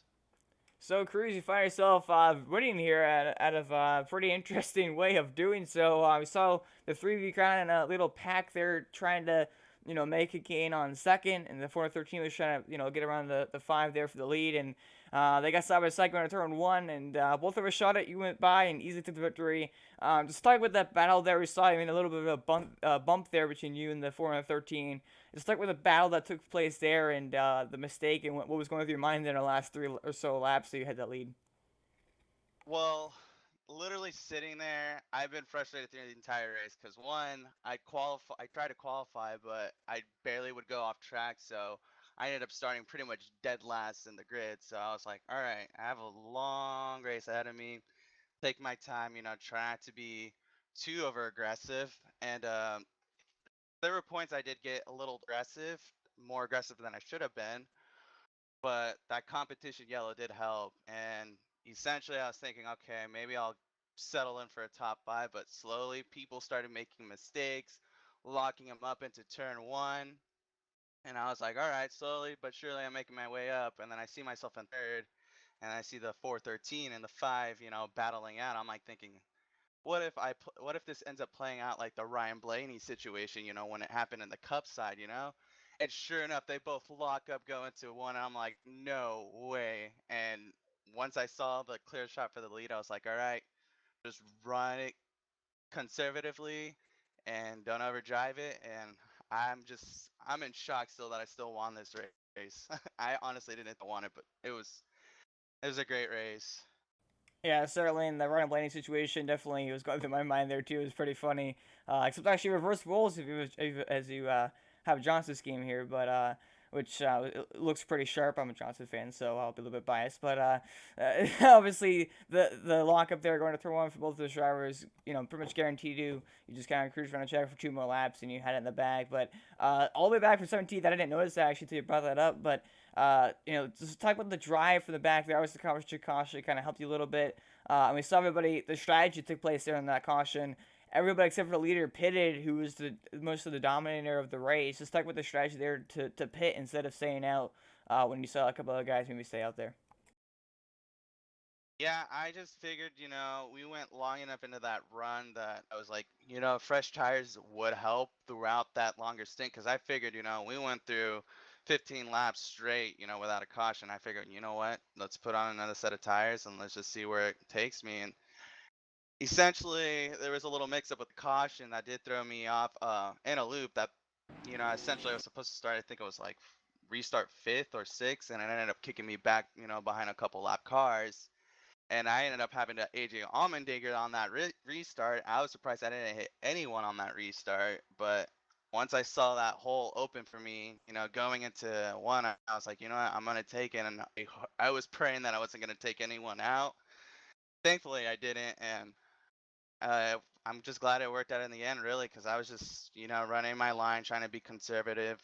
So, Cruz, you find yourself winning here out of a pretty interesting way of doing so. We saw the 3V crown in a little pack there trying to, make a gain on second, and the 413 was trying to, get around the 5 there for the lead, and they got side by side going to turn 1, and both of us shot it. You went by and easily took the victory. To start with that battle there, we saw, a little bit of a bump there between you and the 413. Just start with the battle that took place there and the mistake and what was going through your mind in the last 3 or so laps, so you had that lead. Well, literally sitting there, I've been frustrated through the entire race because one, I tried to qualify, but I barely would go off track, so I ended up starting pretty much dead last in the grid. So I was like, all right, I have a long race ahead of me. Take my time, try not to be too over aggressive. And there were points I did get a little aggressive, more aggressive than I should have been. But that competition yellow did help, and essentially I was thinking, okay, maybe I'll settle in for a top 5, but slowly people started making mistakes, locking them up into turn 1, and I was like, all right, slowly but surely I'm making my way up, and then I see myself in third, and I see the 413 and the 5, battling out. I'm like thinking, what if this ends up playing out like the Ryan Blaney situation, when it happened in the Cup side, And sure enough, they both lock up, go into one. And I'm like, no way. And once I saw the clear shot for the lead, I was like, all right, just run it conservatively and don't overdrive it. And I'm in shock still that I still won this race. I honestly didn't want it, but it was a great race. Yeah, certainly in the Ryan Blaney situation, definitely was going through my mind there too. It was pretty funny. Except actually reverse roles as you have Johnson's scheme here, but which it looks pretty sharp. I'm a Johnson fan, so I'll be a little bit biased. But obviously the lockup there going to throw one for both of those drivers, pretty much guaranteed you. You just kind of cruise around the track for 2 more laps and you had it in the bag. But all the way back from 17th, I didn't notice that actually until you brought that up. But just talk about the drive from the back there. Obviously, the caution kind of helped you a little bit. And we saw everybody, the strategy took place there in that caution. Everybody except for the leader pitted, who was most of the dominator of the race. Just stuck with the strategy there to pit instead of staying out when you saw a couple of guys maybe stay out there. Yeah, I just figured, we went long enough into that run that I was like, fresh tires would help throughout that longer stint. Because I figured, we went through 15 laps straight, without a caution. I figured, you know what, let's put on another set of tires and let's just see where it takes me. And essentially, there was a little mix up with the caution that did throw me off in a loop that, essentially I was supposed to start, I think it was like restart 5th or 6th, and it ended up kicking me back, behind a couple lap cars. And I ended up having to AJ Allmendinger on that restart. I was surprised I didn't hit anyone on that restart. But once I saw that hole open for me, going into one, I was like, you know what, I'm going to take it. And I was praying that I wasn't going to take anyone out. Thankfully, I didn't. And I'm just glad it worked out in the end, really, because I was just, running my line, trying to be conservative,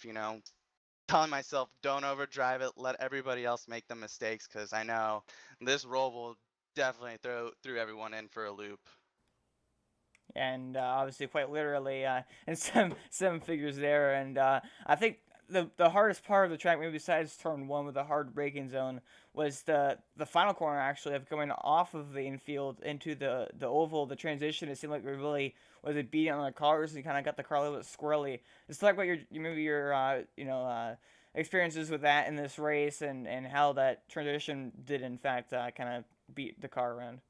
telling myself, don't overdrive it. Let everybody else make the mistakes, because I know this roll will definitely throw everyone in for a loop. And obviously quite literally and some figures there. And I think the hardest part of the track, maybe besides turn one with the hard braking zone, was the final corner actually of going off of the infield into the oval. The transition, it seemed like it really was a beat on the cars and kind of got the car a little bit squirrely. It's like what your experiences with that in this race, and how that transition did in fact kind of beat the car around.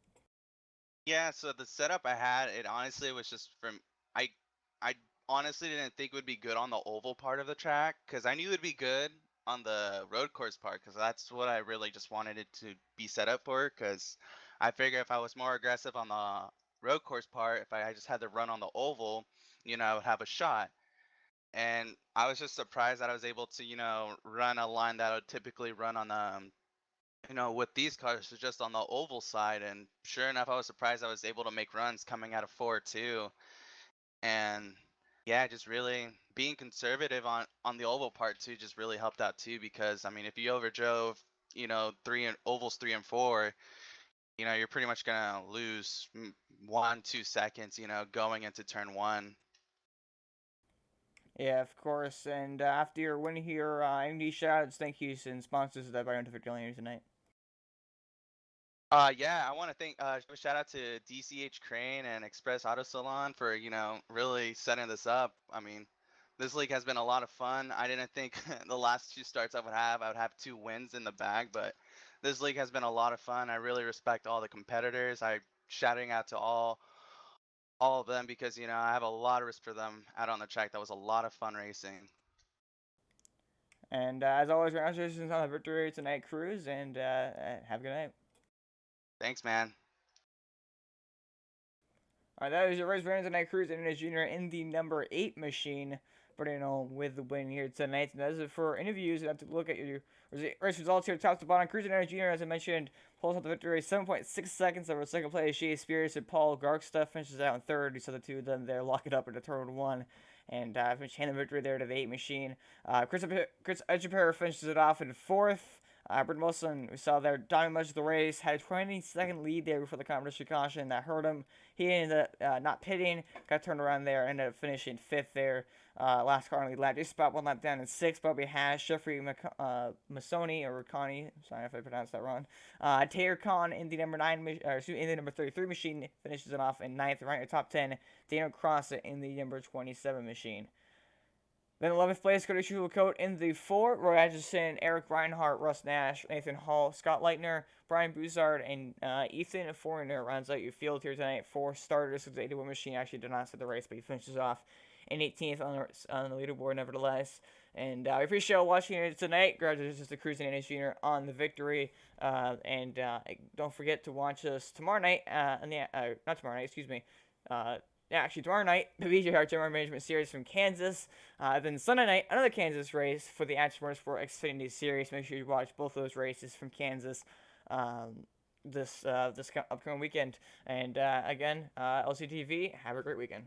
Yeah, so the setup I had, it honestly was just from I I honestly didn't think it would be good on the oval part of the track, because I knew it would be good on the road course part, because that's what I really just wanted it to be set up for, because I figure if I was more aggressive on the road course part, if I just had to run on the oval, I would have a shot. And I was just surprised that I was able to, run a line that I would typically run on the with these cars, it's just on the oval side. And sure enough, I was surprised I was able to make runs coming out of four too. And yeah, just really being conservative on the oval part too just really helped out too, because I mean, if you overdrove, ovals 3 and 4, you're pretty much gonna lose 1, 2 seconds, going into turn one. Yeah, of course. And after your win here, any shoutouts, thank yous, and sponsors that Byron to Victor Lane tonight. Yeah, I want to thank give a shout out to DCH Crane and Express Auto Salon for, really setting this up. I mean, this league has been a lot of fun. I didn't think the last two starts I would have 2 wins in the bag, but this league has been a lot of fun. I really respect all the competitors. I shouting out to all of them, because, I have a lot of respect for them out on the track. That was a lot of fun racing. And as always, congratulations on the victory tonight, Cruz, and have a good night. Thanks, man. All right, that was your race winner tonight, Cruz and Jr. in the number 8 machine, putting on with the win here tonight. And that is it for interviews. You have to look at your race results here, top to bottom. Cruz and Jr., as I mentioned, pulls out the victory, 7.6 seconds over second place. Shea Spears and Paul Garkstuff finishes out in third. You saw the two of them there lock it up into turn one. And finish hand the victory there to the 8 machine. Chris Ejapera finishes it off in fourth. Britton Wilson, we saw there, dominating much of the race, had a 20-second lead there before the competition caution that hurt him. He ended up not pitting, got turned around there, ended up finishing fifth there. Last car on the lap, just about one lap down in sixth. Bobby Hash, Jeffrey Masoni, or Connie, sorry if I pronounced that wrong. Taylor Khan in the number 33 machine finishes it off in ninth, right in the top 10. Daniel Cross in the number 27 machine. Then 11th place, Cody Schulecote in the 4. Roy Atchison, Eric Reinhardt, Russ Nash, Nathan Hall, Scott Leitner, Brian Buzard, and Ethan Foreigner rounds out your field here tonight. 4 starters, because the 81 machine actually did not set the race, but he finishes off in 18th on the leaderboard nevertheless. And we appreciate you watching it tonight. Congratulations to Cruz and Ennis Jr. on the victory. And don't forget to watch us tomorrow night. Not tomorrow night, excuse me. Actually, tomorrow night, the BJR General Management Series from Kansas. Then Sunday night, another Kansas race for the Action Motorsport Xfinity Series. Make sure you watch both those races from Kansas this upcoming weekend. And again, LCTV, have a great weekend.